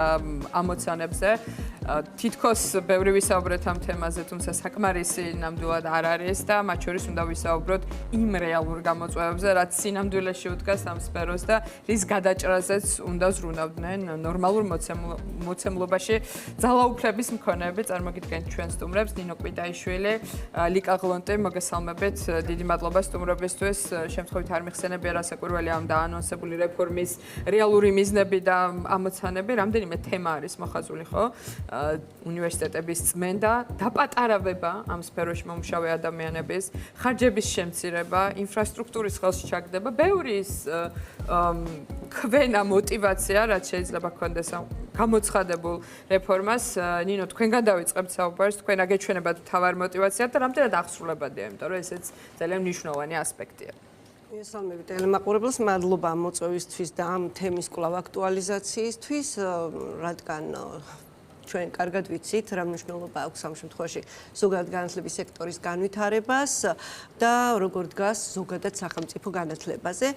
ამოცანებზე თითქოს ბევრი ვისაუბრეთ ამ თემაზე, თუმცა საკმარისი ნამდვილად არ არის და მათ შორის უნდა ვისაუბროთ იმ რეალურ გამოწვევებზე, რაც სინამდვილეში უდგას ამ სფეროს და რის გადაჭრაზეც უნდა ზრუნავდნენ ნორმალურ მოცემლობაში ძალაუფლების მქონეები. წარმოგიდგენთ ჩვენ სტუმრებს, ნინო კვიტაიშვილი, ლიკა გლონტი, მოგესალმებით, დიდი მადლობა სტუმრობისთვის. შემთხვევით არ მიხსენებია რასაკვირველია ამ დაანონსებული რეფორმის რეალური მიზნები და ამოცანები, რამდენიმე თემა არის მოხაზული, ხო? უნივერსიტეტების წმენდა, დაპატარავება ამ სფეროში მომუშავე ადამიანების, ხარჯების შემცირება, ინფრასტრუქტურის ხელში ჩაგდება, ბევრი ის ქვენა мотиваცია, რაც შეიძლება გქონდეს ამ გამოცხადებულ რეფორმას. ნინო, თქვენგან დავიწყებთ საუბარს, თქვენ აგეჩვენებათ მთავარ мотиваციად და რამდენად აღსრულებადია, იმიტომ რომ ესეც ძალიან მნიშვნელოვანი ასპექტია. მოგესალმებით ტელემაყურებელს, მადლობა ამ მოწვევისთვის და ამ თემის კვლავ აქტუალიზაციისთვის, რადგან ჩვენ კარგად ვიცით, რა მნიშვნელობა აქვს ამ შემთხვევაში ზოგადად განათლების სექტორის განვითარებას და როგორ დგას ზოგადად სახელმწიფო განათლებაზე.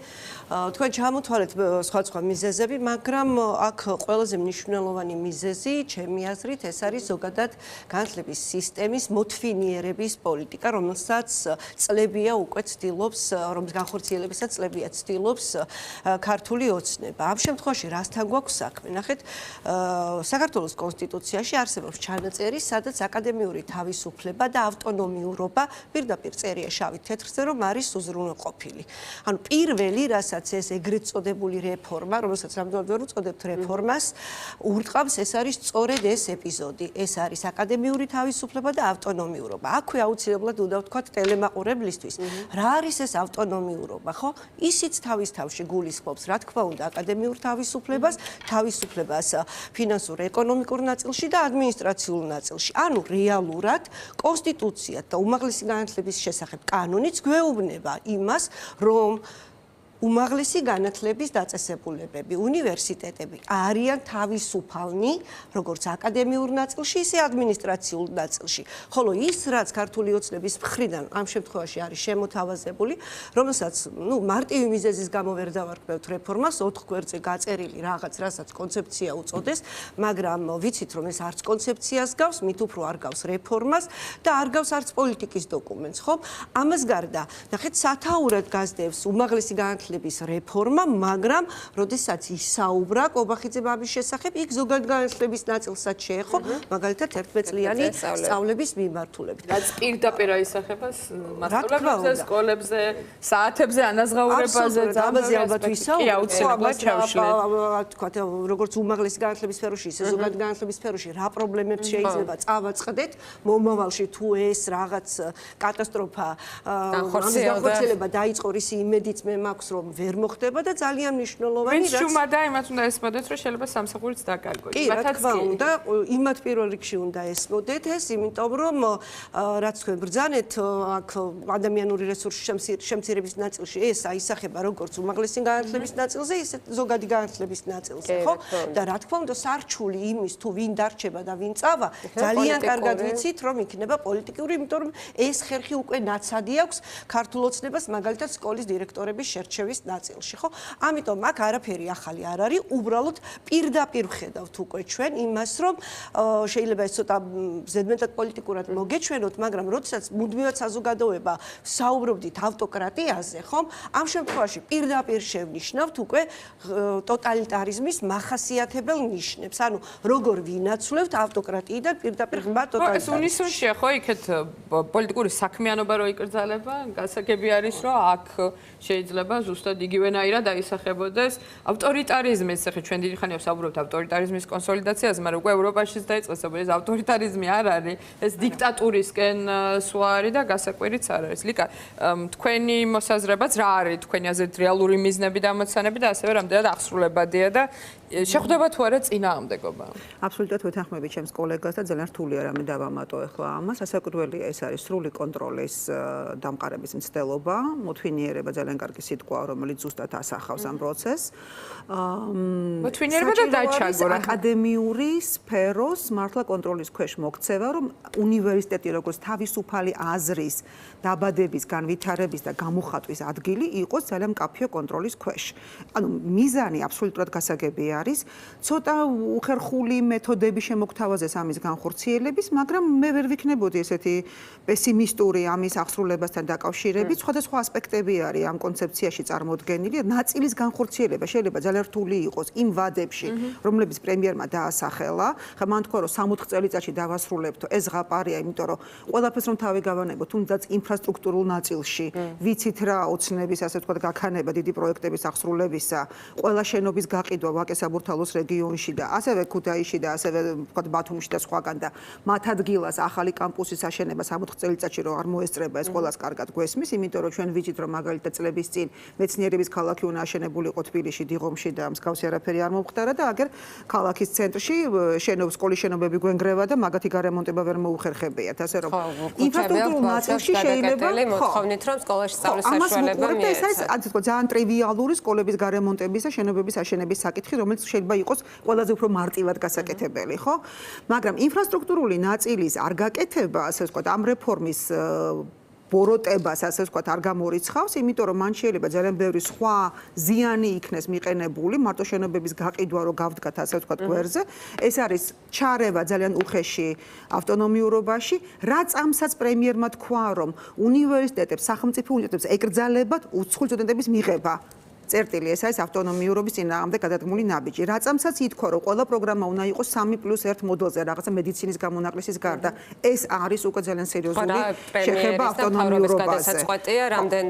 თქვენ ჩამოთვალეთ სხვა მიზეზები, მაგრამ აქ ყველაზე მნიშვნელოვანი მიზეზი, ჩემი აზრით, ეს არის ზოგადად განათლების სისტემის მოთვინიერების პოლიტიკა, რომელსაც წლებია უკვე ცდილობს, რომლის განხორციელებასაც წლებია ცდილობს ქართული ოცნება. ამ შემთხვევაში რასთან გვაქვს საქმე? ნახეთ, საქართველოს კონსტიტუციაში არსებობს ჩანაწერი, სადაც აკადემიური თავისუფლება და ავტონომიურობა პირდაპირ წერია შავით თეთრზე, რომ არის უზრუნველყოფილი. ანუ პირველი, რასაც ეს ეგრეთ წოდებული რეფორმა, რომელსაც ნამდვილად ვერ უწოდებთ რეფორმას, ურტყავს, ეს არის სწორედ ეს ეპიზოდი. ეს არის აკადემიური თავისუფლება და ავტონომიურობა. აქვე აუცილებლად უნდა ვთქვათ ტელემაყურებლისთვის, რა არის ეს ავტონომიურობა, ხო? ისიც თავის თავში გულისხმობს, რა თქმა უნდა, აკადემიურ თავისუფლებას, თავისუფლებას ფინანსურ ეკონომიკურ ნაწილში და ადმინისტრაციულ ნაწილში. ანუ რეალურად კონსტიტუცია და უმაღლესი განათლების შესახებ კანონიც გვეუბნება იმას, რომ უმაღლესი განათლების დაწესებულებები, უნივერსიტეტები არიან თავისუფალნი, როგორც აკადემიურ ნაწილში, ისე ადმინისტრაციულ ნაწილში. ხოლო ის, რაც ქართული ოცნების მხრიდან ამ შემთხვევაში არის შემოთავაზებული, რომელსაც, მარტივი მიზეზის გამო ვერ დავარქმევთ რეფორმას, 4 გვერდზე გაწერილი რაღაც, რასაც კონცეფცია უწოდეს, მაგრამ ვიცით, რომ ეს არც კონცეფციას გავს, მით უფრო არ გავს რეფორმას და არ გავს არც პოლიტიკის დოკუმენტს, ხო? ამას გარდა, ნახეთ, სათაურად გასდევს უმაღლესი განათლების რეფორმა, მაგრამ როდესაც ისაუბრა კობახიძემ ამის შესახებ, იქ ზოგადად განათლების ნაწილსაც შეეხო, მაგალითად 11 წლიანი სწავლების მიმართულებით. რაც პირდაპირ აისახებას მასწავლებლებზე, სკოლებზე, საათებზე, ანაზღაურებაზე, ამაზე ალბათ ვისაუბრებთ, თქვათ, როგორც უმაღლესი განათლების სფეროში, ისე ზოგადად განათლების სფეროში, რა პრობლემებს შეიძლება წავაწყდეთ მომავალში, თუ ეს რაღაც კატასტროფა, განხორციელება დაიწყო, ისი იმედიც მე მაქვს, რომ ვერ მოხდება და ძალიან მნიშვნელოვანი რაც შუმადა იმათ უნდა ესმოდეთ, რომ შეიძლება სამსახურიც დაკარგოს. კი, რა თქმა უნდა, იმათ პირველ რიგში უნდა ესმოდეთ ეს, იმიტომ რომ რაც თქვენ ბრძანეთ, აქ ადამიანური რესურსის შემცირების ნაწილში ეს აისახება როგორც უმაღლესი განათლების ნაწილზე, ისე ზოგადი განათლების ნაწილზე, ხო? და რა თქმა უნდა, სარჩული იმის თუ ვინ დარჩება და ვინ წავა, ძალიან კარგად ვიცით, რომ იქნება პოლიტიკური, იმიტომ რომ ეს ხერხი უკვე ნაცადი აქვს ქართულ ოცნებას, მაგალითად სკოლის დირექტორების შერჩევის ნაწილში, ხო? ამიტომ აქ არაფერი ახალი არ არის, უბრალოდ პირდაპირ ვხედავთ უკვე ჩვენ იმას, რომ შეიძლება ეს ცოტა ზედმეტად პოლიტიკურად მოგეჩვენოთ, მაგრამ როდესაც მუდმივად საზოგადოება საუბრობდით ავტოკრატიაზე, ხომ? ამ შემთხვევაში პირდაპირ შევნიშნავთ უკვე ტოტალიტარიზმის მახასიათებელ ნიშნებს. ანუ როგორ ვინაცვლებთ ავტოკრატიიდან პირდაპირ ხმა ტოტალიტარიზმს. ეს უნისონშია, ხო, იქეთ პოლიტიკური საქმიანობა რო იკრძალება, გასაგები არის, რომ აქ შეიძლება ზუსტად იგივენაირად აისახებოდეს ავტორიტარიზმის, ახლა ჩვენ დიდი ხანია ვსაუბრობთ ავტორიტარიზმის კონსოლიდაციაზე, მაგრამ უკვე ევროპაშიც დაიწყეს, ეს ავტორიტარიზმი არ არის, ეს დიქტატურისკენ სვლა არის და გასაკვირიც არ არის. ლიკა, თქვენი მოსაზრებაც რა არის, თქვენი აზრით რეალური მიზნები და ამოცანები და ასევე რამდენად აღსრულებადია და შეხვდება თუ არა წინააღმდეგობა? აბსოლუტურად ვეთანხმები ჩემს კოლეგას და ძალიან რთულია რამე დავამატო ახლა ამას. სასაკვირველია ეს არის სრული კონტროლის დამყარების მცდელობა, მოთვინიერება ძალიან კარგი სიტყვა, რომელიც ზუსტად ასახავს ამ პროცესს. მოთვინიერება და დაჩაგვრა. აკადემიური სფეროს მართლა კონტროლის ქვეშ მოქცევა, რომ უნივერსიტეტი როგორც თავისუფალი აზრის, დაბადების, განვითარების და გამოხატვის ადგილი იყოს ძალიან მკაფიო კონტროლის ქვეშ. ანუ მიზანი აბსოლუტურად გასაგებია არის ცოტა უხერხული მეთოდები შემოგთავაზეს ამის განხორციელების, მაგრამ მე ვერ ვიქნებოდი ესეთი პესიმისტური ამის აღსრულებასთან დაკავშირებით. სხვადასხვა ასპექტები არის ამ კონცეფციაში წარმოდგენილი. ნაწილის განხორციელება შეიძლება ძალიან რთული იყოს იმ ვადებში, რომლებიც პრემიერმა დაასახელა. ხა მან თქვა, რომ 60 წელიწადში დავასრულებთ, ეს ზღაპარია, იმიტომ რომ ყველაფერს რომ თავი გავანებოთ, თუნდაც ინფრასტრუქტურულ ნაწილში, ვიცით რა ოცნების, ასე ვთქვათ, გაქანება დიდი პროექტების აღსრულებისა, ყველა შენობის გაყიდვა ვაკე-საბურთალოს რეგიონში და ასევე ქუთაისში და ასევე ვთქვათ ბათუმში და სხვაგან და მათ ადგილას ახალი კამპუსის აშენება 60 წელიწადში რომ არ მოესწრება, ეს ყველას კარგად გვესმის, იმიტომ რომ ჩვენ ვიცით, რომ მაგალითად წლების წინ მეცნიერების ქალაქი უნდა აშენებულიყო თბილისში, დიღომში და მსგავსი არაფერი არ მომხდარა და აგერ ქალაქის ცენტრში სკოლის შენობები გვენგრევა და მაგათი გარემონტება ვერ მოუხერხებიათ, ასე რომ ინფრასტრუქტურულ ნაწილში შეიძლება მოთხოვნით, რომ სკოლაში სწავლის საშუალება მიეცათ. ეს ასე თქვა ძალიან ტრივიალური სკოლების გარემონტების და შენობების აშენების საკითხი, რომელიც შეიძლება იყოს ყველაზე უფრო მარტივად გასაკეთებელი, ხო? მაგრამ ინფრასტრუქტურული ნაწილის არ გაკეთება, ასე ვთქვათ, ამ რეფორმის ბოროტებას, ასე ვთქვათ, არ გამორიცხავს, იმიტომ რომ მან შეიძლება ძალიან ბევრი სხვა ზიანი იქნეს მიყენებული, მარტო შენობების გაყიდვა რო გავდგათ, ასე ვთქვათ, გვერდზე. ეს არის ჩარევა ძალიან უხეში ავტონომიურობაში, რაც ამსაც პრემიერმა თქვა, რომ უნივერსიტეტებს, სახელმწიფო უნივერსიტეტებს ეკრძალებათ უცხოელი სტუდენტების მიღება. წერტილი ეს არის ავტონომიურობის წინააღმდეგ გადადგმული ნაბიჯი. რაცამსაც ითქვა, რომ ყველა პროგრამა უნდა იყოს 3+1 მოდელზე, რაღაცა მედიცინის გამონაკლისის გარდა. ეს არის უკვე ძალიან სერიოზული შეხება ავტონომიურობაზე. გადასაწყვეტია, რამდენ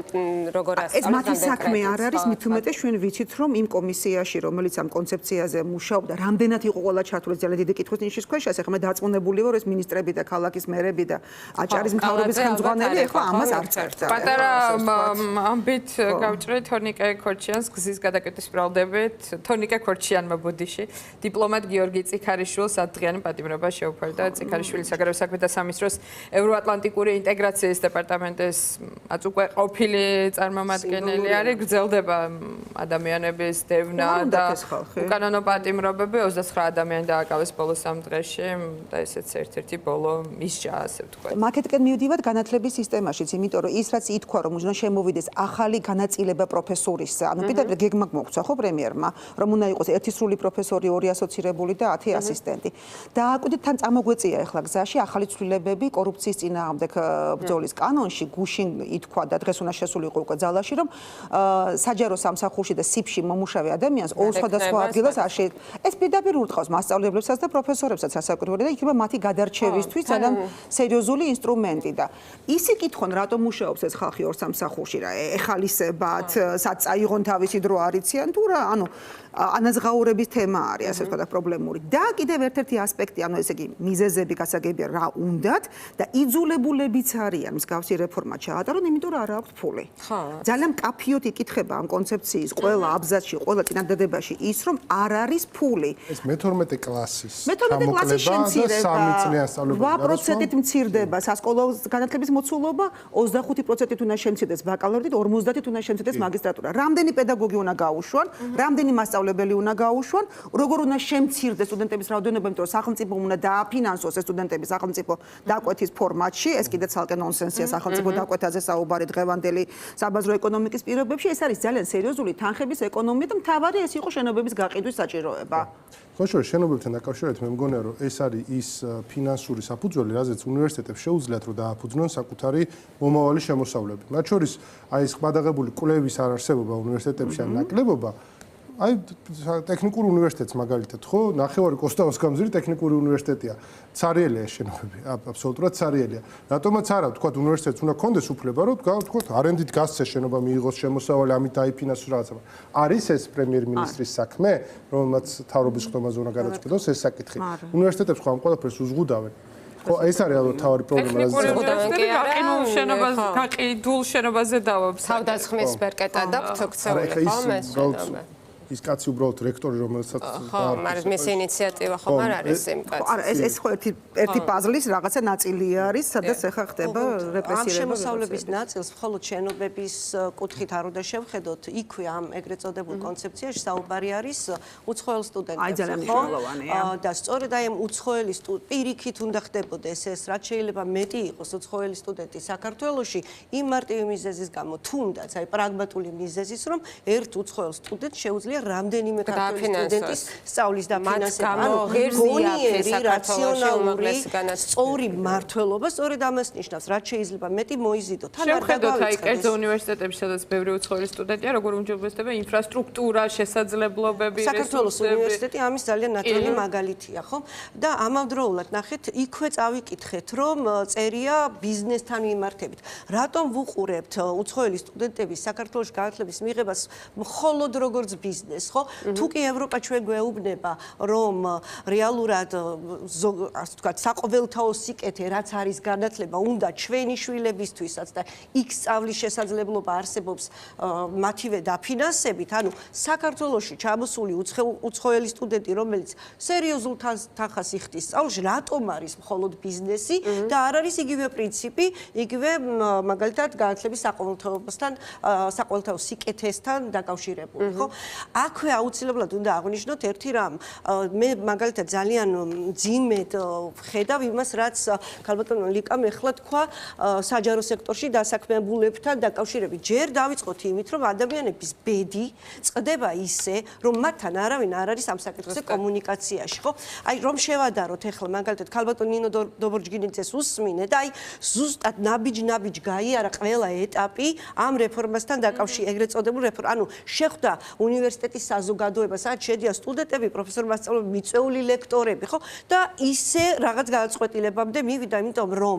როგორ ასწავლეს. ეს მათი საქმე არ არის, მით უმეტეს ჩვენ ვიცით, რომ იმ კომისიაში, რომელიც ამ კონცეფციაზე მუშაობდა, რამდენად იყო ყველა ჩართული, ძალიან დიდი კითხვის ნიშნის ქვეშ, ახლა მე დარწმუნებული ვარ, ეს მინისტრები და ქალაქის მერები და აჭარის მთავრობის ხელმძღვანელი ახლა ამას არ წერდა. პატარა ამბით გავჭრე თორნიკე ქორჩიანს გზის გადაკეთების ბრალდებით თორნიკე ქორჩიანმა ბოდიში დიპლომატ გიორგი წიქარიშვილს ათდღიანი პატიმრობა შეუფერდა. წიქარიშვილის საგარეო საქმეთა სამინისტროს ევროატლანტიკური ინტეგრაციის დეპარტამენტის უკვე ყოფილი წარმომადგენელი არის. გრძელდება ადამიანების დევნა და უკანონო პატიმრობები 29 ადამიანი დააკავეს ბოლო 3 დღეში და ესეც ერთ-ერთი ბოლო მისჯა, ასე ვთქვათ. მაკეთკენ მივდივართ განათლების სისტემაშიც, იმიტომ რომ ის რაც ითქვა, რომ უნდა შემოვიდეს ახალი განაწილება პროფესურის, ანუ პირდაპირ გეგმა გვაქვს ხო პრემიერმა, რომ უნდა იყოს ერთი სრული პროფესორი, 2 ასოცირებული და 10 ასისტენტი. დააკვირდით თან წამოგვეწია ახლა გზაში ახალი ცვლილებები კორუფციის წინააღმდეგ ბრძოლის კანონში, გუშინ ითქვა და დღეს უნდა შესულიყო უკვე ძალაში, რომ საჯარო სამსახურში და სიფში მომუშავე ადამიანს ორ სხვადასხვა ადგილას არ შეიძლება. ეს პირდაპირ ურტყავს მასწავლებლებსაც და პროფესორებსაც სასაკვირველია და იქნება მათი გადარჩევისთვის ძალიან სერიოზული ინსტრუმენტი და ისი კითხონ, რატომ მუშაობს ეს ხალხი ორ სამსახურში რა ეხალისებათ, სად წაიღონ თავისი დრო არიციან თუ რა, ანუ ანაზღაურების თემა არის, ასე ვთქვათ, პრობლემური. და კიდევ ერთ-ერთი ასპექტი, ანუ ესე იგი მიზეზები გასაგებია რა უნდათ და იძულებულებიც არიან მსგავსი რეფორმა ჩაატარონ, იმიტომ რომ არ აქვს ფული. ძალიან მკაფიოდ იკითხება ამ კონცეფციის ყველა აბზაცში, ყველა წინადადებაში ის, რომ არ არის ფული. ეს მე-12 კლასის 12 კლასის შემცირება 3 წლიან სწავლების 8%-ით მცირდება სასკოლო განათლების მოცულობა, 25%-ით უნდა შემცირდეს ბაკალავრით, 50%-ით უნდა შემცირდეს მაგისტრატურა. რამდენი პედაგოგი უნდა გაუშვან, რამდენი მასწავლებელი უნდა გაუშვან, როგორ უნდა შემცირდეს სტუდენტების რაოდენობა, იმიტომ რომ სახელმწიფო უნდა დააფინანსოს ეს სტუდენტები სახელმწიფო დაკვეთის ფორმატში, ეს კიდე ცალკე ნონსენსია სახელმწიფო დაკვეთაზე საუბარი დღევანდელი საბაზრო ეკონომიკის პირობებში, ეს არის ძალიან სერიოზული თანხების ეკონომია და მთავარი ეს იყო შენობების გაყიდვის საჭიროება. ხოშო შენობებთან დაკავშირებით მე მგონია რომ ეს არის ის ფინანსური საფუძველი, რაზეც უნივერსიტეტებს შეუძლიათ რომ დააფუძნონ საკუთარი მომავალი შემოსავლები. მათ შორის აი ეს ხმადაღებული კვლევის არარსებობა უნივერსიტეტებში ან ნაკლებობა აი ტექნიკურ უნივერსიტეტს მაგალითად ხო ნახევარი კოსტაუს გამზირი ტექნიკური უნივერსიტეტია. ცარიელია შენობები, აბსოლუტურად ცარიელია. რატომაც არა, თქვათ უნივერსიტეტს უნდა კონდეს უფლება, რომ თქვათ არენდით გასცე შენობა მიიღოს შემოსავალი, ამით დაიფინანსოს რაღაცა. არის ეს პრემიერ-მინისტრის საქმე, რომელმაც თავრობის ხდომაზე უნდა გადაწყვეტოს ეს საკითხი. უნივერსიტეტებს ხო ამ ყველაფერს უზღუდავენ. ხო, ეს არის ალბათ თავი პრობლემა, რაზეც გაყიდულ შენობაზე დავობს. თავდასხმის ბერკეტა და ფთოქცეული ხო მე. ის კაცი უბრალოდ რექტორი რომელსაც ხო, მაგრამ მისი ინიციატივა ხომ არ არის იმ კაცის. არა, ეს ხო ერთი პაზლის რაღაცა ნაწილი არის, სადაც ახლა ხდება რეპრესირება. ამ შემოსავლების ნაწილს მხოლოდ შენობების კუთხით არ უნდა შევხედოთ, იქვე ამ ეგრეთ წოდებულ კონცეფციაში საუბარი არის უცხოელ სტუდენტებზე, ხო? და სწორედ აი ამ უცხოელი პირიქით უნდა ხდებოდეს ეს, რაც შეიძლება მეტი იყოს უცხოელი სტუდენტი საქართველოში, იმ მარტივი მიზეზის გამო, თუნდაც აი პრაგმატული მიზეზის, რომ ერთ უცხოელ სტუდენტს შეუძლია შეუძლებელია რამდენიმე ქართველი სტუდენტის სწავლის დაფინანსება. გონიერი, რაციონალური, სწორი მმართველობა სწორედ ამას ნიშნავს, რაც შეიძლება მეტი მოიზიდოთ. თან არ შევხედოთ აი კერძო უნივერსიტეტებში, სადაც ბევრი უცხოელი სტუდენტია, როგორ უმჯობესდება ინფრასტრუქტურა, შესაძლებლობები, საქართველოს უნივერსიტეტი ამის ძალიან ნათელი მაგალითია, ხო? და ამავდროულად ნახეთ, იქვე წავიკითხეთ, რომ წერია ბიზნესთან მიმართებით. რატომ ვუყურებთ უცხოელი სტუდენტების საქართველოს განათლების მიღებას მხოლოდ როგორც ბიზნესს, ხო? თუ კი ევროპა ჩვენ გვეუბნება, რომ რეალურად ასე ვთქვათ, საყოველთაო სიკეთე, რაც არის განათლება, უნდა ჩვენი შვილებისთვისაც და X სწავლის შესაძლებლობა არსებობს მათივე დაფინანსებით, ანუ საქართველოში ჩამოსული უცხოელი სტუდენტი, რომელიც სერიოზულ თანხას იხდის სწავლში, რატომ არის მხოლოდ ბიზნესი და არ არის იგივე პრინციპი, იგივე მაგალითად განათლების საყოველთაო სიკეთესთან დაკავშირებული, ხო? აქვე აუცილებლად უნდა აღვნიშნოთ ერთი რამ. მე მაგალითად ძალიან ძიმედ ვხედავ იმას, რაც ქალბატონმა ლიკამ ეხლა თქვა საჯარო სექტორში დასაქმებულებთან დაკავშირებით. ჯერ დავიწყოთ იმით, რომ ადამიანების ბედი წყდება ისე, რომ მათთან არავინ არ არის ამ საკითხზე კომუნიკაციაში, ხო? აი რომ შევადაროთ ეხლა მაგალითად ქალბატონ ნინო დობორჯგინიძეს უსმინე და აი ზუსტად ნაბიჯ გაიარა ყველა ეტაპი ამ რეფორმასთან დაკავშირებით, ეგრეთ წოდებულ რეფორმ. ანუ შეხვდა უნივერსიტეტის საზოგადოება, სადაც შედიან სტუდენტები, პროფესორ-მასწავლებლები, მიწვეული ლექტორები, ხო? და ისე რაღაც გადაწყვეტილებამდე მივიდა, იმიტომ რომ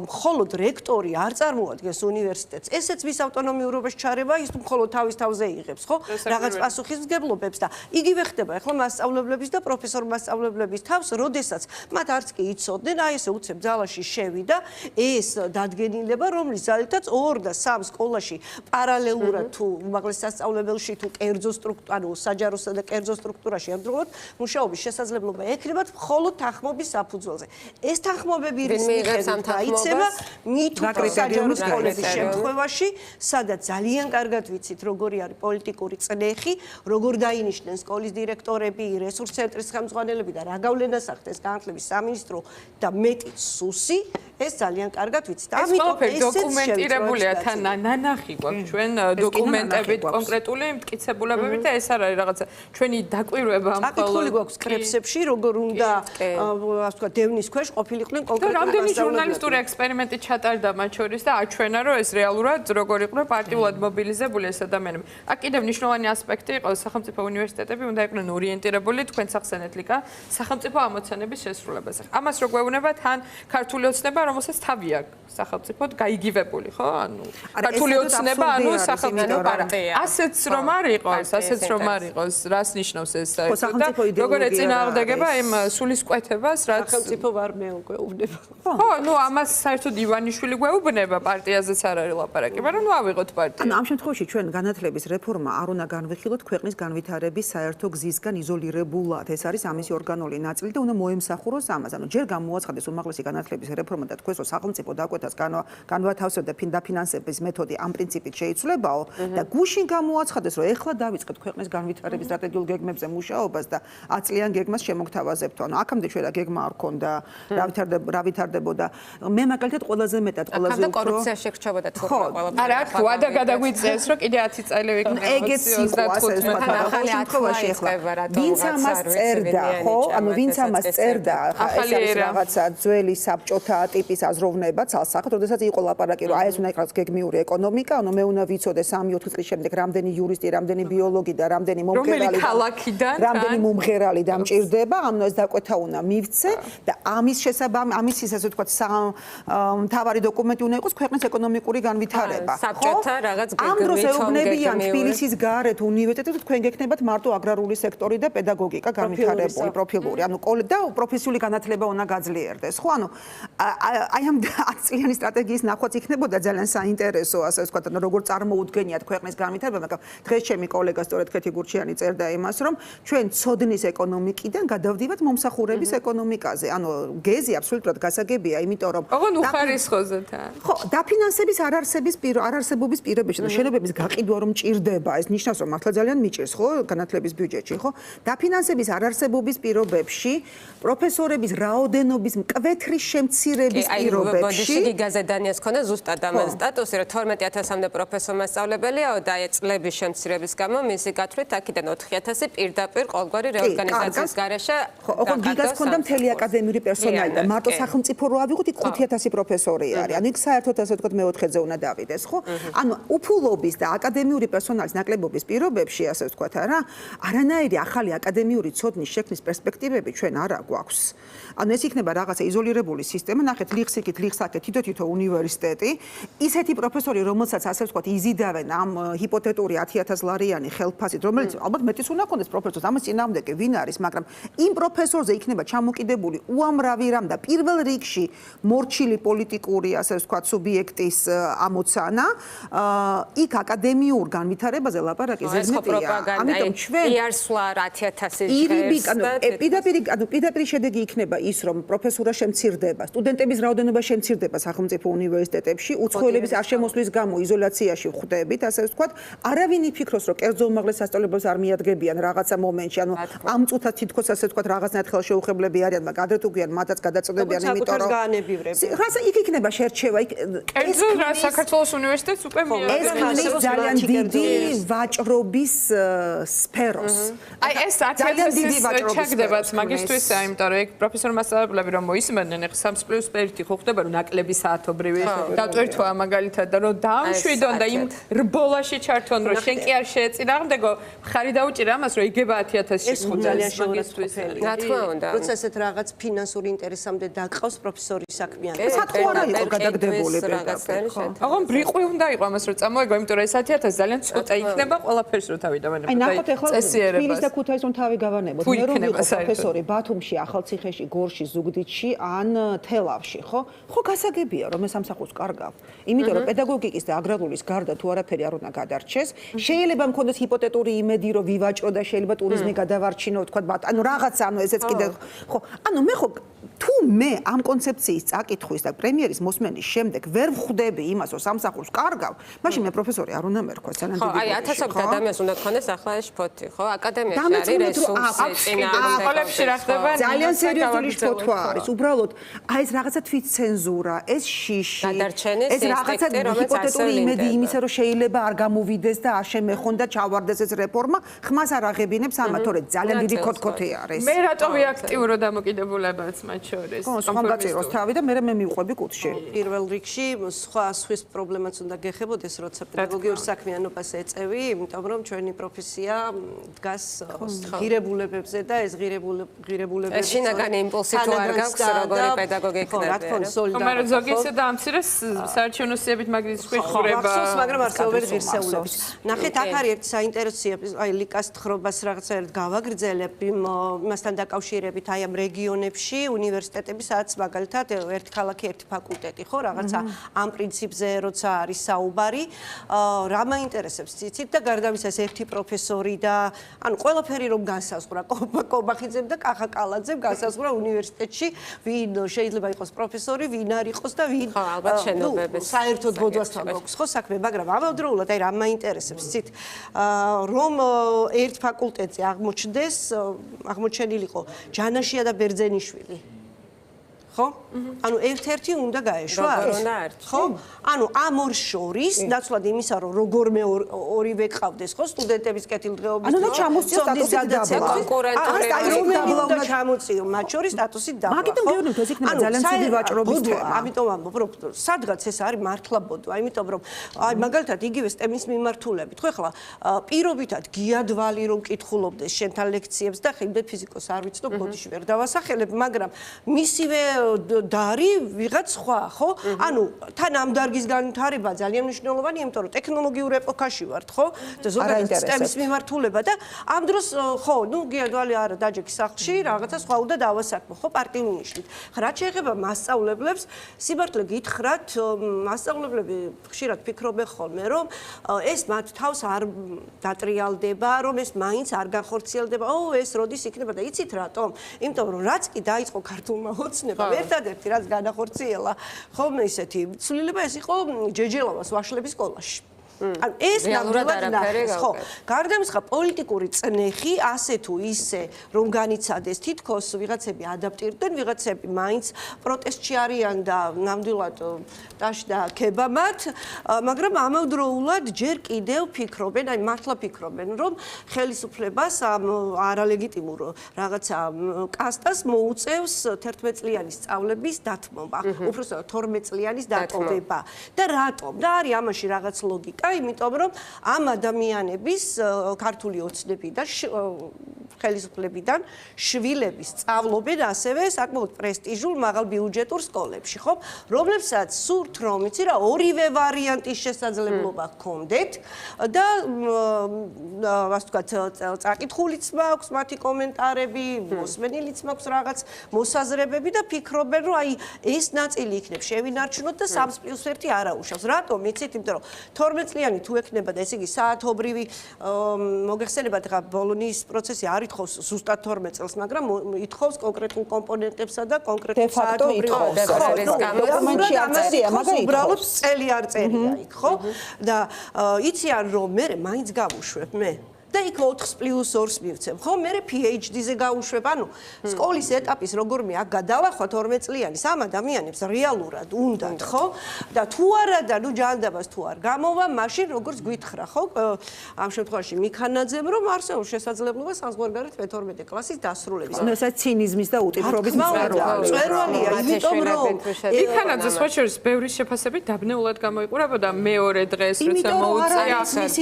მხოლოდ რექტორი არ წარმოადგენს უნივერსიტეტს. ესეც მის ავტონომიურობას ჩარევა, ის მხოლოდ თავის თავზე იღებს, ხო? რაღაც პასუხისმგებლობებს და იგივე ხდება ახლა მასწავლებლების და პროფესორ-მასწავლებლების თავს, როდესაც მათ არც კი იცოდნენ, აი ესე უცებ ძალაში შევიდა ეს დადგენილება, რომლის ძალითაც 2 და 3 სკოლაში პარალელურად თუ უმაღლეს სასწავლებელში თუ კერძო სტრუქტურა, ანუ საჯაროსა და კერძო სტრუქტურაში ამდროულად მუშაობის შესაძლებლობა ექნებათ მხოლოდ თანხმობის საფუძველზე. ეს თანხმობები რის მიხედვით დაიცემა მით საჯარო სკოლების შემთხვევაში, სადაც ძალიან კარგად ვიცით, როგორი არის პოლიტიკური წნეხი, როგორ დაინიშნენ სკოლის დირექტორები, რესურს ცენტრის ხელმძღვანელები და რა გავლენას ახდენს განათლების სამინისტრო და მეტიც სუსი, ეს ძალიან კარგად ვიცით. ამიტომ ეს დოკუმენტირებულია თან ნანახი გვაქვს ჩვენ დოკუმენტებით, კონკრეტული მტკიცებულებებით და ეს არ არის რაღაცა ჩვენი დაკვირვება ამ აკითხული გვაქვს კრებსებში, როგორ უნდა ასე ვთქვათ, დევნის ქვეშ ყოფილიყვნენ კონკრეტული რამდენი ჟურნალისტური ექსპერიმენტი ჩატარდა მათ შორის და აჩვენა, რომ ეს რეალურად როგორ იყვნენ პარტიულად მობილიზებული ეს ადამიანები. აქ კიდევ მნიშვნელოვანი ასპექტი იყო, სახელმწიფო უნივერსიტეტები უნდა იყვნენ ორიენტირებული თქვენ სახსენეთ ლიკა სახელმწიფო ამოცანების შესრულებაზე. ამას რო გვეუბნება თან ქართული ოცნება, რომელსაც თავი აქვს სახელმწიფოდ გაიგივებული, ხო? ანუ ქართული ოცნება, ანუ სახელმწიფო პარტია. ასეც რომ არ იყოს, რას ნიშნავს ეს საერთოდ? როგორ ეწინააღმდეგება იმ სულისკვეთებას, რაც სახელმწიფო არ მეუგვეუბნება. ხო, ნუ ამას საერთოდ ივანიშვილი გვეუბნება, პარტიაზეც არ არის ლაპარაკი, მაგრამ ნუ ავიღოთ პარტია. ანუ ამ შემთხვევაში ჩვენ განათლების რეფორმა არ უნდა განვიხილოთ ქვეყნის განვითარების საერთო გზისგან იზოლირებულად. ეს არის ამისი ორგანული ნაწილი და უნდა მოემსახუროს ამას. ანუ ჯერ გამოაცხადეს უმაღლესი განათლების რეფორმა და თქვენს რომ სახელმწიფო დაკვეთას განვათავსებდა დაფინანსების მეთოდი ამ პრინციპით შეიცვლებაო და გუშინ გამოაცხადეს რომ ეხლა დავიწყეთ ქვეყნის განვითარების სტრატეგიულ გეგმებზე მუშაობას და 10 წლიან გეგმას შემოგთავაზებთ. ანუ აქამდე ჩვენ გეგმა არ ქონდა, რა ვითარდებოდა. მე მაგალითად ყველაზე მეტად ყველაზე უფრო კორუფცია შეგრჩებოდა თუ ყველა. არა, აქ ვადა გადაგვიწეს რომ კიდე 10 წელი ვიქნება. ეგეც ახალი შემთხვევაში ახლა ვინც ამას წერდა, ხო? ანუ ვინც ამას წერდა, ეს არის რაღაცა ძველი საბჭოთა ტიპის აზროვნება ცალსახად, როდესაც იყო ლაპარაკი რომ აი ეს უნდა იყოს გეგმიური ეკონომიკა, ანუ მე უნდა ვიცოდე 3-4 წლის შემდეგ რამდენი იურისტი, რამდენი ბიოლოგი და რამდენი მომღერალი რამდენი მომღერალი დამჭირდება, ანუ ეს დაკვეთა უნდა მივცე და ამის შესაბამისად ამის ისე ვთქვათ მთავარი დოკუმენტი უნდა იყოს ქვეყნის ეკონომიკური განვითარება. საბჭოთა რაღაც გეგმით ამ დროს ეუბნებიან თბილისის გარეთ უნივერსიტეტებში თქვენ გექნებათ მარტო აგრარული სექტორი და პედაგოგიკა განვითარებული პროფილური, ანუ და პროფესიული განათლება უნდა გაძლიერდეს. ხო, ანუ აი ამ 10 წლიანი სტრატეგიის ნახვაც იქნებოდა ძალიან საინტერესო, ასე ვთქვათ, როგორ წარმოუდგენიათ ქვეყნის განვითარება, მაგრამ დღეს ჩემი კოლეგა სწორედ ქეთი გურჩიანი წერდა იმას, რომ ჩვენ ცოდნის ეკონომიკიდან გადავდივართ მომსახურების ეკონომიკაზე. ანუ გეზი აბსოლუტურად გასაგებია, იმიტომ რომ ოღონდ უხარისხოზე თან. ხო, დაფინანსების არარსებობის პირობებში და შენობების გაყიდვა რომ ჭირდება, ეს ნიშნავს რომ მართლა ძალიან მიჭირს, ხო, განათლების ბიუჯეტში, ხო? დაფინანსების არარსებობის პირობებში პროფესორების რაოდენობის მკვეთრი შემცირება ფინანსირების პირობებში ბოდიში გიგაზე დანიას ქონდა ზუსტად ამას სტატუსი, რომ 12000-მდე პროფესორ მასწავლებელია და აი წლების შემცირების გამო მისი გათვლით აქედან 4000 პირდაპირ ყოველგვარი რეორგანიზაციის გარეშე ოღონდ გიგას ქონდა მთელი აკადემიური პერსონალი და მარტო სახელმწიფო რო ავიღოთ იქ 5000 პროფესორი არის. ანუ იქ საერთოდ ასე ვთქვათ მეოთხეზე უნდა დავიდეს, ხო? ანუ უფულობის და აკადემიური პერსონალის ნაკლებობის პირობებში ასე ვთქვათ რა, არანაირი ახალი აკადემიური ცოდნის შექმნის პერსპექტივები ჩვენ არ გვაქვს. ანუ ეს იქნება რაღაცა იზოლირებული სისტემა, ნახეთ, ლიხსიქით, ლიხსაკეთ, თითო-თითო უნივერსიტეტი, ისეთი პროფესორი, რომელსაც ასე ვთქვათ, იზიდავენ ამ ჰიპოთეტური 10000 ლარიანი ხელფასით, რომელიც ალბათ მეტის უნდა ქონდეს პროფესორს, ამას წინააღმდეგე ვინ არის, მაგრამ იმ პროფესორზე იქნება ჩამოკიდებული უამრავი რამ და პირველ რიგში მორჩილი პოლიტიკური, ასე ვთქვათ, სუბიექტის ამოცანა, იქ აკადემიურ განვითარებაზე ლაპარაკი ზედმეტია. ამიტომ ჩვენ იარსვლა 10000 პირდაპირ შედეგი იქნება ის, რომ პროფესურა შემცირდება, სტუდენტების რაოდენობა შემცირდება სახელმწიფო უნივერსიტეტებში, უცხოელების არ შემოსვლის გამო იზოლაციაში ვხვდებით, ასე ვთქვათ, არავინ იფიქროს, რომ კერძო უმაღლეს სასწავლებელს არ მიადგებიან რაღაცა მომენტში, ანუ ამ წუთად თითქოს ასე ვთქვათ, რაღაცნაირად ხელშეუხებლები არიან, მაგრამ ადრე თუ გვიან მათაც გადაწოდებიან, იმიტომ რომ რაღაცა იქ იქნება შერჩევა, იქ კერძო რა საქართველოს უნივერსიტეტს უკვე მიადგება. ეს ძალიან დიდი ვაჭრობის სფეროს. აი ეს 10000 ჩაგდებათ მაგისტრის, იმიტომ რომ ეგ პროფესორ მასწავლებლები რომ მოისმენდნენ, ეხლა 3+1 ხო ხდება რომ ნაკლები საათობრივი დატვირთვა მაგალითად და რომ დაამშვიდონ და იმ რბოლაში ჩართონ რომ შენ კი არ შეეწინააღმდეგო, ხარი დაუჭირა ამას რომ იგება 10000-ში. ეს ხო ძალიან მაგისტრის. რა თქმა უნდა. როცა ესეთ რაღაც ფინანსური ინტერესამდე დაკავს პროფესორის საქმიანობა. სათხო არა იყო გადაგდებული პირდაპირ, ხო? აღონ ბრიყვი უნდა იყო ამას რომ წამოეგო, იმიტომ რომ ეს 10000 ძალიან ცოტა იქნება ყველაფერს რო თავი დავანებოთ. აი ნახოთ ეხლა თბილისის და ქუთაისის რომ თავი გავანებოთ. მე რომ ვიყო პროფესორი ბათუმში, ახალციხეში, გორში, ზუგდიდში ან თელავში, ხო? ხო გასაგებია რომ ეს სამსახურს კარგავ. იმიტომ რომ პედაგოგიკის და აგრარულის გარდა თუ არაფერი არ უნდა გადარჩეს, შეიძლება მქონდეს ჰიპოთეტური იმედი რომ ვივაჭრო და შეიძლება ტურიზმი გადავარჩინო, თქვა, ანუ რაღაცა, ანუ ესეც კიდე ხო. ანუ მე ხო თუ მე ამ კონცეფციის წაკითხვის და პრემიერის მოსმენის შემდეგ ვერ ვხვდები იმას, რომ სამსახურს კარგავ, მაშინ მე პროფესორი არ უნდა მერქვა ძალიან დიდი. ხო, აი 1000 ადამიანს უნდა ქონდეს ახლა ეს შფოთი, ხო? აკადემიაში არის რესურსი, წინააღმდეგებში რა ხდება? ძალიან სერიოზული შფოთვა არის. უბრალოდ აი ეს რაღაცა თვითცენზურა, ეს შიში, ეს რაღაცა ჰიპოთეტური იმედი იმისა, რომ შეიძლება არ გამოვიდეს და არ შემეხონ და ჩავარდეს ეს რეფორმა, ხმას არ აღებინებს ამა, თორე ძალიან დიდი ქოთქოთი არის. მე რატოვი აქტიურო დამოკიდებულებაც მათ შორის? სხვამ გაწეროს თავი და მე მივყვები კუთხში. პირველ რიგში სხვის პრობლემაც უნდა გეხებოდეს, როცა პედაგოგიურ საქმიანობას ეწევი, იმიტომ რომ ჩვენი პროფესია დგას ღირებულებებზე და ეს ღირებულებები ეს შინაგანი იმპულსი თუ არ გაქვს, როგორი პედაგოგი იქნება. რა თქმა უნდა, სოლიდარობა. მაგრამ ზოგი ისე დაამცირეს საარჩევნო სიებით მაგის ხვიხრება. მაგრამ არსებობენ ღირსეულები. ნახეთ, აქ არის ერთი საინტერესო, აი ლიკას თხრობას რაღაცაერთ გავაგრძელებ იმასთან დაკავშირებით, აი ამ რეგიონებში უნივერსიტეტები, სადაც მაგალითად ერთი ქალაქი, ერთი ფაკულტეტი, ხო, რაღაცა ამ პრინციპზე როცა არის საუბარი, რა მაინტერესებს ციცით და გარდამისას ერთი პროფესორი და ანუ ყველაფერი რომ განსაზღვრა კობახიძემ და კახაკალაძემ განსაზღვრა უნივერსიტეტში, ვინ შეიძლება იყოს პროფესორი, ვინ არ იყოს და ვინ ალბათ შენობებს. საერთოდ ბოდვასთან გვაქვს ხო საქმე, მაგრამ ამავდროულად აი რა მაინტერესებს ცით რომ ერთ ფაკულტეტზე აღმოჩენილიყო ჯანაშია და ბერძენიშვილი. ხო? ანუ ერთ-ერთი უნდა გაეშვა. ხო? ანუ ამ ორ შორის ნაცვლად იმისა, რომ როგორმე ორივე ყავდეს, ხო, სტუდენტების კეთილდღეობის ანუ ჩამოსწია სტატუსი დაბლა. კონკურენტული ჩამოწიო მათ შორის სტატუსი დაბლა. მაგიტომ გეუბნებთ, ეს იქნება ძალიან ცივი ვაჭრობის თემა. ამიტომ ამბობ, რომ სადღაც ეს არის მართლა ბოდვა, იმიტომ რომ აი მაგალითად იგივე STEM-ის მიმართულებით, ხო, ეხლა პირობითად გიადვალი რომ კითხულობდეს შენთან ლექციებს და ხიმდე ფიზიკოს არ ვიცნობ, ბოდიში ვერ დავასახელებ, მაგრამ მისივე დარი ვიღაც სხვა, ხო? ანუ თან ამ დარგის განვითარება ძალიან მნიშვნელოვანია, იმიტომ რომ ტექნოლოგიურ ეპოქაში ვართ, ხო? და ზოგადად STEM-ის მიმართულება და ამ დროს ხო, ნუ გიადვალი არა დაჯექი სახლში, რაღაცა სხვა უნდა დავასაქმო, ხო, პარტიული ნიშნით. რა შეიძლება მასწავლებლებს, სიბართლე გითხრათ, მასწავლებლები ხშირად ფიქრობენ ხოლმე, რომ ეს მათ თავს არ დატრიალდება, რომ ეს მაინც არ განხორციელდება. ეს როდის იქნება და იცით რატომ? იმიტომ რომ რაც კი დაიწყო ქართულმა ოცნებამ, ერთადერთი რაც განახორციელა, ხოლმე ისეთი ცვლილება ეს იყო ჯეჯელავას ვაშლების სკოლაში. ანუ ეს რეალურად ნამდვილად არაფერი ნახეს, ხო. გავუკეთე. გარდა ამისა, პოლიტიკური წნეხი ასე თუ ისე რომ განიცადეს, თითქოს ვიღაცები ადაპტირდნენ, ვიღაცები მაინც პროტესტში არიან და ნამდვილად ტაშდა ქებამათ, მაგრამ ამავდროულად ჯერ კიდევ ფიქრობენ, აი მართლა ფიქრობენ, რომ ხელისუფლებას ამ არალეგიტიმურ რაღაცა კასტას მოუწევს 11 წლიანი სწავლების დათმობა, უბრალოდ 12 წლიანის დატოვება. და რატომ? და არის ამაში რაღაც ლოგიკა, იმიტომ რომ ამ ადამიანების ქართული ოცნებიდან ხელისუფლებიდან შვილების სწავლობენ ასევე საკმაოდ პრესტიჟულ მაღალ ბიუჯეტურ სკოლებში, ხო? რომლებსაც სურთ რომ იცი რა ორივე ვარიანტის შესაძლებლობა ჰქონდეთ და ასე ვთქვათ, წაკითხულიც მაქვს მათი კომენტარები, მოსმენილიც მაქვს რაღაც მოსაზრებები და ფიქრობენ რომ აი ეს ნაწილი იქნებ შევინარჩუნოთ და 3+1 არა უშავს. რატომ? იცით, იმიტომ რომ 12 წლიანი თუ ექნება და ესე იგი საათობრივი მოგეხსენებათ ხა ბოლონის პროცესი არ ითხოვს ზუსტად 12 წელს, მაგრამ ითხოვს კონკრეტულ კომპონენტებსა და კონკრეტულ საათობრივ დოკუმენტში არ წერია, მაგრამ უბრალოდ წელი არ წერია იქ, ხო? და იციან რომ მე მაინც გავუშვებ მე და იქ 4+2-ს მივცემ, ხო? მე PhD-ზე გავუშვებ, ანუ სკოლის ეტაპის როგორმე აქ გადავახვა 12 წლიანი სამ ადამიანებს რეალურად უნდათ, ხო? და თუ არა და ნუ ჯანდაბას თუ არ გამოვა, მაშინ როგორც გვითხრა, ხო? ამ შემთხვევაში მიქანაძემ რომ არსებობს შესაძლებლობა საზღვარგარეთ მე-12 კლასის დასრულების. ანუ ეს ცინიზმის და უტიფრობის მწვერვალია, იმიტომ რომ მიქანაძე სხვა შორის ბევრი შეფასებით დაბნეულად გამოიყურებოდა მეორე დღეს, როცა მოუწია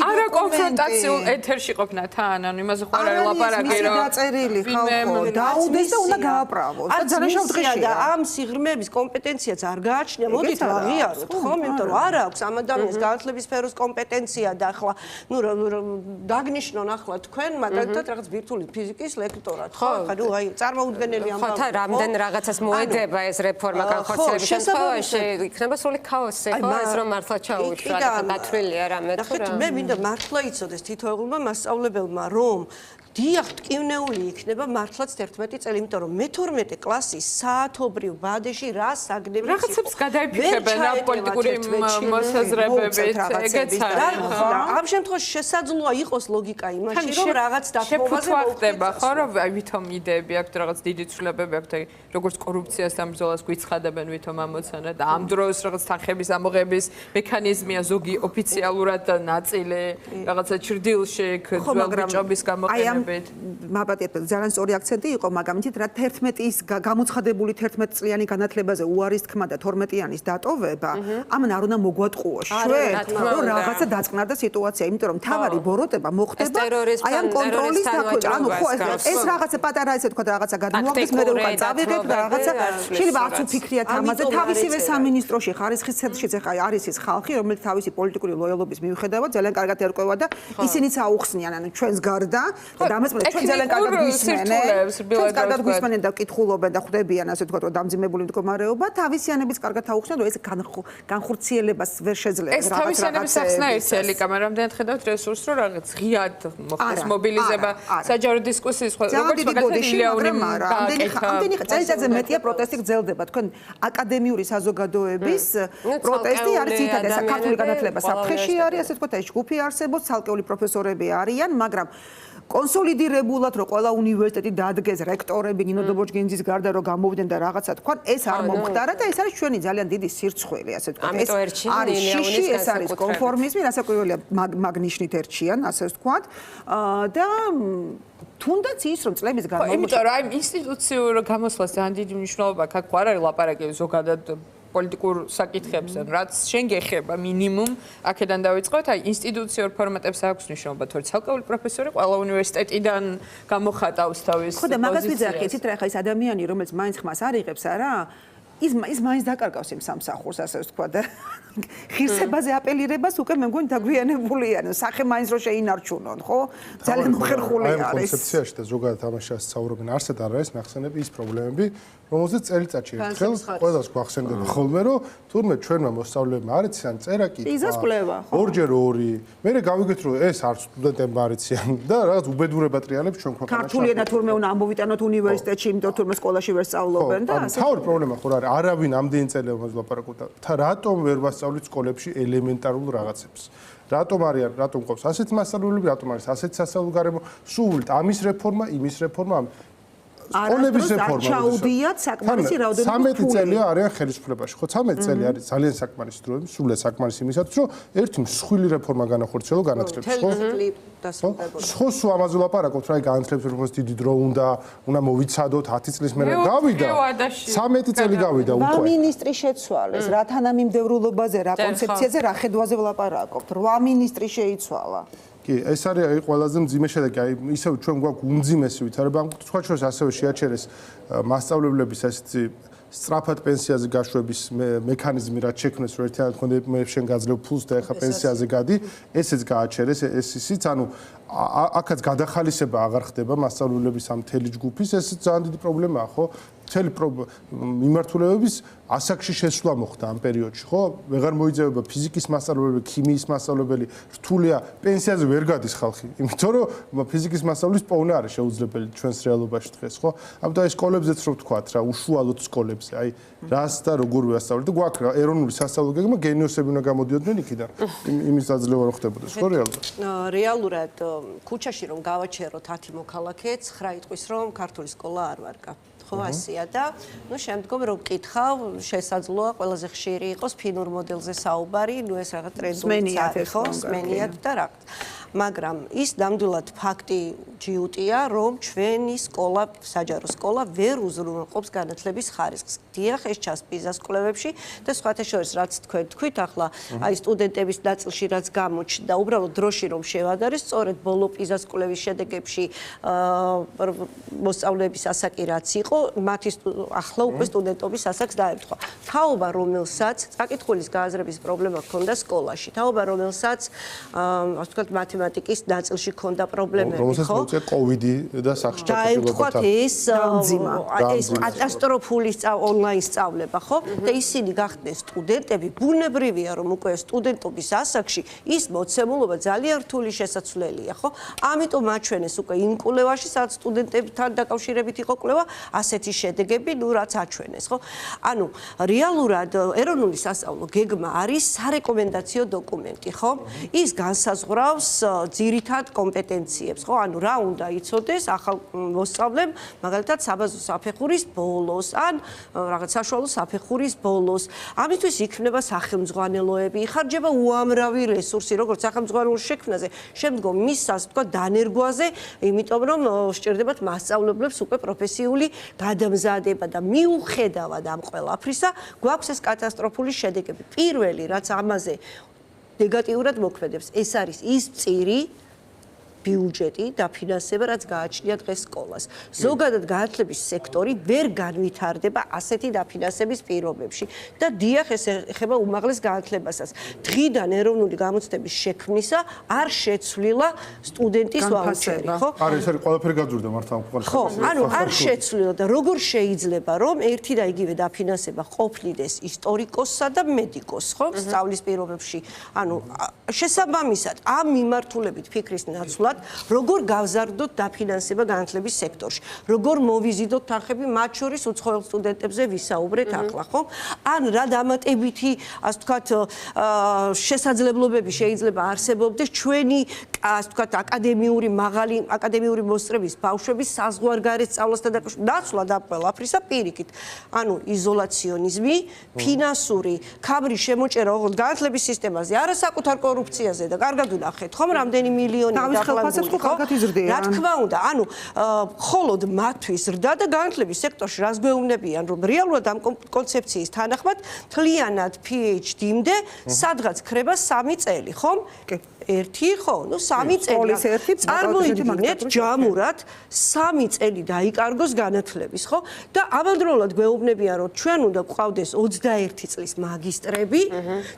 არა კონფრონტაციულ ეთერში ყოფნა თან, ანუ იმაზე ხო არ არის ლაპარაკი რომ დაწერილი ხალხო დაუდეს და უნდა გააправოს და ძალიან შევდღეშია და ამ სიღრმეების კომპეტენციაც არ გააჩნია, მოდით ვაღიაროთ, ხო? იმიტომ რომ არ აქვს ამ ადამიანის განათლების სფეროს კომპეტენცია და ახლა ნუ დაგნიშნონ ახლა თქვენ მაგალითად რაღაც ბირთვული ფიზიკის ლექტორად, ხო? ხა ნუ აი წარმოუდგენელი ამბავი. ხო, რამდენ რაღაცას მოედება ეს რეფორმა განხორციელების შემთხვევაში, იქნება სრული ქაოსი, ხო? ეს რომ მართლა ჩაუშვა და გათვლილია რამე თუ რა. მე მინდა მართლა იცოდეს თითოეულმა მასწავლებელმა რომ დიახ, ტკივნეული იქნება მართლაც 11 წელი, იმიტომ რომ მე-12 კლასის საათობრივ ბადეში რა საგნები იყო. რაღაცებს გადაიფიქრებენ რა პოლიტიკური მოსაზრებებით, ეგეც არის. ამ შემთხვევაში შესაძლოა იყოს ლოგიკა იმაში, რომ რაღაც დათმობაზე მოხდება, ხო, რომ ვითომ იდეები აქვს, რაღაც დიდი ცვლილებები აქვს და როგორც კორუფციასთან ბრძოლას გვიცხადებენ ვითომ ამოცანა და ამ დროს რაღაც თანხების ამოღების მექანიზმია ზოგი ოფიციალურად ნაწილი, რაღაცა ჭრდილში ძველბიჭობის გამოყენება. მაპატიეთ ძალიან სწორი აქცენტი იყო, მაგრამ იცით რა 11-ის გამოცხადებული 11 წლიანი განათლებაზე უარის თქმა და 12-იანის დატოვება, ამან არ უნდა მოგვატყუოს ჩვენ, რომ რაღაცა დაწყნარდა სიტუაცია, იმიტომ რომ თავარი ბოროტება მოხდება აი ამ კონტროლის დაქვეყნებით. ანუ ხო ეს რაღაცა პატარა ესე თქვა რაღაცა გადმოაგდეს, მე უკან წავიღებ და რაღაცა შეიძლება არც უფიქრიათ ამაზე, თავისივე სამინისტროში ხარისხის ცენტრშიც ახლა არის ის ხალხი, რომელიც თავისი პოლიტიკური ლოიალობის მიუხედავად ძალიან კარგად ერკვევა და ისინიც აუხსნიან, ანუ ჩვენს გარდა დამეწმეთ ჩვენ ძალიან კარგად გვისმენენ, ჩვენ კარგად გვისმენენ და კითხულობენ და ხვდებიან ასე ვთქვათ, რომ დამძიმებული მდგომარეობა, თავისიანების კარგად აუხსნიან, რომ ეს განხორციელებას ვერ შეძლებს ეს თავისიანების ახსნა ერთი ელიკა, მაგრამ რამდენად ხედავთ რესურსს, რომ რაღაც ღიად მოხდეს მობილიზება, საჯარო დისკუსიის, როგორც მაგალითად ილეონი ამდენი წელიწადზე მეტია პროტესტი გრძელდება. თქვენ აკადემიური საზოგადოების პროტესტი არის ძირითადად საქართველოს განათლება საფრთხეში არის, ასე ვთქვათ, ეს ჯგუფი არსებობს, ცალკეული პროფესორები არიან, მაგრამ კონსოლიდირებულად რომ ყველა უნივერსიტეტი დადგეს რექტორები ნინო დობოჯგინძის გარდა რომ გამოვიდნენ და რაღაცა თქვა ეს არ მომხდარა და ეს არის ჩვენი ძალიან დიდი სირცხვილი ასე ვთქვა ეს არის შიში ეს არის კონფორმიზმი რასაკვირველია მაგნიშნით ერჩიან ასე ვთქვა და თუნდაც ის რომ წლების განმავლობაში იმიტომ რომ აი ინსტიტუციურ გამოსვლას ძალიან დიდი მნიშვნელობა აქვს აქ არ არის ლაპარაკი ზოგადად პოლიტიკურ საკითხებზე, რაც შენ გეხება მინიმუმ, აქედან დავიწყოთ, აი ინსტიტუციურ ფორმატებს აქვს მნიშვნელობა, თორე ცალკეული პროფესორი ყველა უნივერსიტეტიდან გამოხატავს თავის პოზიციას. ხო და მაგას ვიძახი, იცით რა, ხა ეს ადამიანი, რომელიც მაინც ხმას არ იღებს, არა? ის მაინც დაკარგავს იმ სამსახურს, ასე ვთქვა და ღირსებაზე აპელირებას უკვე მე მგონი დაგვიანებულია, სახე მაინც რო შეინარჩუნონ, ხო? ძალიან მოხერხული არის. აი კონცეფციაში და ზოგადად ამაში ასწავლობენ, არსად არ არის ნახსენები ის პრობლემები, რომელზეც წელიწადში ერთხელ ყველას გვახსენდება ხოლმე, რომ თურმე ჩვენმა მოსწავლეებმა არ იციან წერა კითხვა. ორჯერ ორი. მე გავიგეთ რომ ეს არ სტუდენტებმა არ იციან და რაღაც უბედურება ტრიალებს ჩვენ ქვეყანაში. ქართული ენა თურმე უნდა ამოვიტანოთ უნივერსიტეტში, იმიტომ თურმე სკოლაში ვერ სწავლობენ და ასე. თავი პრობლემა ხო არის, არავინ ამდენი წელი ამაზე ლაპარაკობდა. რატომ ვერ ვასწავლით სკოლებში ელემენტარულ რაღაცებს? რატომ ყავს ასეთი მასწავლებლები, რატომ არის ასეთი სასწავლო გარემო, სულ ამის რეფორმა, იმის რეფორმა, სკოლების რეფორმა. ჩაუდიათ საკმარისი რაოდენობით 13 წელია არიან ხელისუფლებაში. ხო, 13 წელი არის ძალიან საკმარისი დრო, სრულად საკმარისი იმისათვის, რომ ერთი მსხვილი რეფორმა განახორციელო განათლებას, ხო? ხო, სულ ამაზე ვლაპარაკობთ, რა განათლების რეფორმას დიდი დრო უნდა მოვიცადოთ 10 წლის მერე გავიდა. 13 წელი გავიდა უკვე. მინისტრი შეცვალეს, რა თანამიმდევრულობაზე, რა კონცეფციაზე, რა ხედვაზე ვლაპარაკობთ. 8 მინისტრი შეიცვალა. კი, ეს არის ყველაზე მძიმე შედეგი. აი, ისევ ჩვენ გვაქვს უმძიმესი ვითარება. სხვა შორის ასევე შეაჩერეს მასწავლებლების ესეთი სწრაფად პენსიაზე გაშვების მექანიზმი, რაც შექმნეს, რომ ერთიანად ხონდე მე შენ გაძლევ ფულს და ეხა პენსიაზე გადი, ესეც გააჩერეს, ეს ისიც, ანუ აქაც გადახალისება აღარ ხდება მასწავლებლების ამ მთელი ჯგუფის, ეს ძალიან დიდი პრობლემაა, ხო? მთელი მიმართულებების ასაკში შესვლა მოხდა ამ პერიოდში, ხო? ვეღარ მოიძებება ფიზიკის მასწავლებელი, ქიმიის მასწავლებელი, რთულია, პენსიაზე ვერ გადის ხალხი, იმიტომ რომ ფიზიკის მასწავლებლის პოვნა არის შეუძლებელი ჩვენს რეალობაში დღეს, ხო? ამიტომ აი სკოლებზეც რო ვთქვათ რა, უშუალოდ სკოლებზე, აი რას და როგორ ვიასწავლეთ და გვაქვს რა, ეროვნული სასწავლო გეგმა, გენიოსები უნდა გამოდიოდნენ იქიდან. იმის აძლევა რო ხდებოდა, ხო რეალურად? რეალურად ქუჩაში რომ გავაჩეროთ 10 მოქალაქე, 9 იტყვის რომ ქართული სკოლა არ ვარგა. ხო ასია და ნუ შემდგომ რომ ვკითხავ, შესაძლოა ყველაზე ხშირი იყოს ფინურ მოდელზე საუბარი, ნუ ეს რაღაც ტრენდული არის, ხო? სმენიათ და რაღაც. მაგრამ ის ნამდვილად ფაქტი ჯიუტია, რომ ჩვენი სკოლა, საჯარო სკოლა ვერ უზრუნველყოფს განათლების ხარისხს. დიახ, ეს ჩანს პიზას კვლევებში და სხვათა შორის რაც თქვენ თქვით ახლა, აი სტუდენტების ნაწილში რაც გამოჩნდა, უბრალოდ დროში რომ შევადარეს, სწორედ ბოლო პიზას კვლევის შედეგებში მოსწავლეების ასაკი რაც იყო, მათი ახლა უკვე სტუდენტობის ასაკს დაემთხვა. თაობა, რომელსაც წაკითხulis გააზრების პრობლემა ჰქონდა სკოლაში, თაობა, რომელსაც ასე ვთქვათ, მათემატიკის ნაწილში ჰქონდა პრობლემები, ხო? რომელსაც მოუწია კოვიდი და საერთაშორისო ეს კატასტროფული ონლაინ სწავლება, ხო? და ისინი გახდნენ სტუდენტები, ბუნებრივია, რომ უკვე სტუდენტობის ასაკში ის მოცემულობა ძალიან რთული შესაძლებელია, ხო? ამიტომ აჩვენეს უკვე იმ კვლევაში, სადაც სტუდენტებთან დაკავშირებით იყო კვლევა, ასეთი შედეგები, ნუ რაც აჩვენეს, ხო? ანუ რეალურად ეროვნული სასწავლო გეგმა არის სარეკომენდაციო დოკუმენტი, ხო? ის განსაზღვრავს ძირითად კომპეტენციებს, ხო? ანუ რა უნდა იცოდეს ახალ მოსწავლემ, მაგალითად საბაზო საფეხურის ბოლოს, ან რაღაც საშუალო საფეხურის ბოლოს. ამისთვის იქნება სახელმძღვანელოები, იხარჯება უამრავი რესურსი, როგორც სახელმძღვანელოს შექმნაზე, შემდგომ მის ასე ვთქვათ დანერგვაზე, იმიტომ რომ სჭირდებათ მასწავლებლებს უკვე პროფესიული გადამზადება და მიუხედავად ამ ყველაფრისა, გვაქვს ეს კატასტროფული შედეგები. პირველი, რაც ამაზე ნეგატიურად მოქმედებს, ეს არის ის წირი ბიუჯეტი და ფინანსება, რაც გააჩნია დღეს სკოლას. ზოგადად განათლების სექტორი ვერ განვითარდება ასეთი დაფინანსების პირობებში და დიახ, ეს ეხება უმაღლეს განათლებასაც. დღიდან ეროვნული გამოცდების შექმნისა არ შეცვლილა სტუდენტის ვაუჩერი, ხო? არის ყველაფერი გაძვირდა მართლა ამ ქვეყანაში. ხო, ანუ არ შეცვლილა და როგორ შეიძლება რომ ერთი და იგივე დაფინანსება ყოფნიდეს ისტორიკოსსა და მედიკოსს, ხო? სწავლის პირობებში. ანუ შესაბამისად ამ მიმართულებით ფიქრის ნაცვლად როგორ გავზარდოთ დაფინანსება განათლების სექტორში, როგორ მოვიზიდოთ თანხები მათ შორის უცხოელ სტუდენტებზე ვისაუბრეთ ახლა, ხო? ან რა დამატებითი, ასე ვთქვათ, შესაძლებლობები შეიძლება არსებობდეს ჩვენი, ასე ვთქვათ, აკადემიური მოსწრების ბავშვების საზღვარგარეთ სწავლასთან დაკავშირებით. ნაცვლად ამ ყველაფრისა პირიქით. ანუ იზოლაციონიზმი, ფინანსური ქაბრის შემოჭერა ოღონდ განათლების სისტემაზე, არა საკუთარ კორუფციაზე და კარგად ვნახეთ, ხომ, რამდენი მილიონი ფასაც ხო კარგად იზრდიან. რა თქმა უნდა, ანუ მხოლოდ მათთვის ზრდა და განათლების სექტორში რას გვეუბნებიან, რომ რეალურად ამ კონცეფციის თანახმად მთლიანად PhD-მდე სადღაც ქრება 3 წელი, ხომ? ერთი ხო, ნუ 3 წელი. წარმოიდგინეთ ჯამურად 3 წელი დაიკარგოს განათლების, ხო? და ამავდროულად გვეუბნებიან, რომ ჩვენ უნდა გვყავდეს 21 წლის მაგისტრები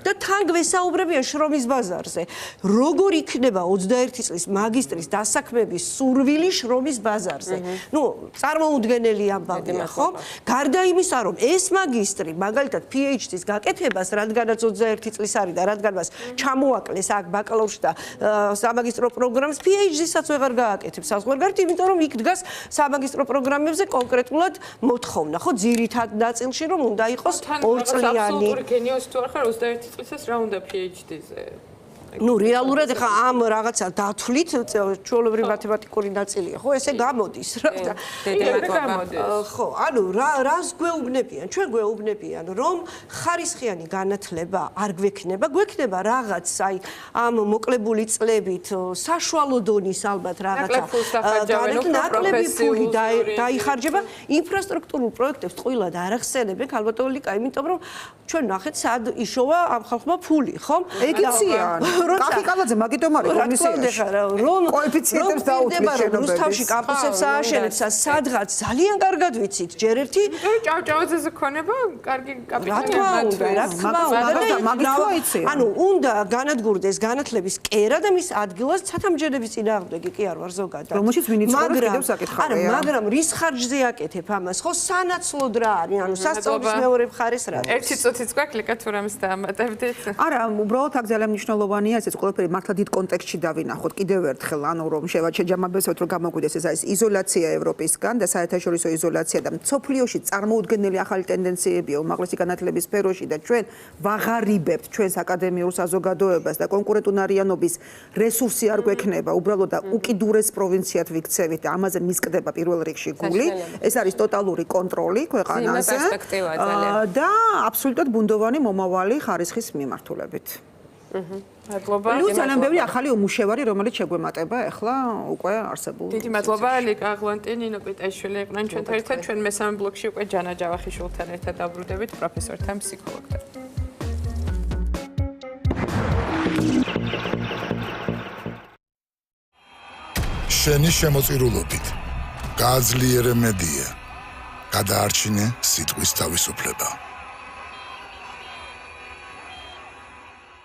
და თან გვესაუბრებიან შრომის ბაზარზე. როგორ იქნება 21 წლის მაგისტრის დასაქმების სურვილი შრომის ბაზარზე? ნუ წარმოუდგენელი ამბავია, ხო? გარდა იმისა, რომ ეს მაგისტრი, მაგალითად PhD-ს გაკეთებას, რადგანაც 21 წლის არის და რადგან მას ჩამოაკლეს აქ ბაკალავრში და სამაგისტრო პროგრამას, PhD-საც ვეღარ გააკეთებს საზღვარგარეთ, იმიტომ რომ იქ დგას სამაგისტრო პროგრამებზე კონკრეტულად მოთხოვნა, ხო, ძირითად ნაწილში რომ უნდა იყოს 2 წლიანი. აბსოლუტური გენიოსი თუ არ ხარ 21 წლისას რა უნდა PhD-ზე? ნუ რეალურად ახლა ამ რაღაცა დათვლით ჩვეულებრივი მათემატიკური ნაწილია ხო ესე გამოდის რა ხო ანუ რას გვეუბნებიან ჩვენ გვეუბნებიან რომ ხარისხიანი განათლება არ გვექნება გვექნება რაღაც აი ამ მოკლებული წლებით საშუალო დონის ალბათ რაღაცა ნაკლები ფული დაიხარჯება ინფრასტრუქტურულ პროექტებს ტყუილად არ ახსენებენ ალბათ ოლიკა იმიტომ რომ ჩვენ ნახეთ სად იშოვა ამ ხალხმა ფული ხო ეგიციან კაფიკალაძე მაგიტომ არის კომისიაში რომ კოეფიციენტებს დაუწევთ შენობებს რუსთავში კამპუსებს ააშენებს სადღაც ძალიან კარგად ვიცით ჯერ ერთი ჭავჭავაძეზე ქონება კარგი კაპიტალი ანუ უნდა განადგურდეს განათლების კერა და მის ადგილას ცათამბჯენების წინააღმდეგი კი არ ვარ ზოგადად რომელშიც ვინ იცხოვს კიდევ საკითხია მაგრამ რის ხარჯზე აკეთებ ამას ხო სანაცვლოდ რა არის ანუ სასწავლებლის მეორე მხარეს რა ერთი წუთიც გვაქვს ლიკა თუ რამეს დაამატებდით არა უბრალოდ აქ ძალიან მნიშვნელოვანია ეს ყველაფერი მართლა დიდ კონტექსტში დავინახოთ კიდევ ერთხელ ანუ რომ შეჯამებესოთ რომ გამოგვიდეს ეს არის იზოლაცია ევროპისგან და საერთაშორისო იზოლაცია და მსოფლიოში წარმოუდგენელი ახალი ტენდენციებია უმაღლესი განათლების სფეროში და ჩვენ ვაღარიბებთ ჩვენს აკადემიურ საზოგადოებას და კონკურენტუნარიანობის რესურსი არ გვექნება უბრალოდ და უკიდურეს პროვინციად ვიქცევით და ამაზე მისკდება პირველ რიგში გული ეს არის ტოტალური კონტროლი ქვეყანაზე და აბსოლუტურად ბუნდოვანი მომავალი ხარისხის მიმართულებით მადლობა. ძალიან ბევრი ახალი უმუშევარი, რომელიც შეგვემატება ახლა უკვე არსებულ. დიდი მადლობა ლიკა აღლანტი, ნინო კვიტაიშვილი იყვნენ ჩვენთან ერთად. ჩვენ მესამე ბლოკში უკვე ჯანა ჯავახიშვილთან ერთად დაბრუნდებით პროფესორთან, ფსიქოლოგთან. შენი შემოწირულობით გააძლიერე მედია. გადაარჩინე სიტყვის თავისუფლება.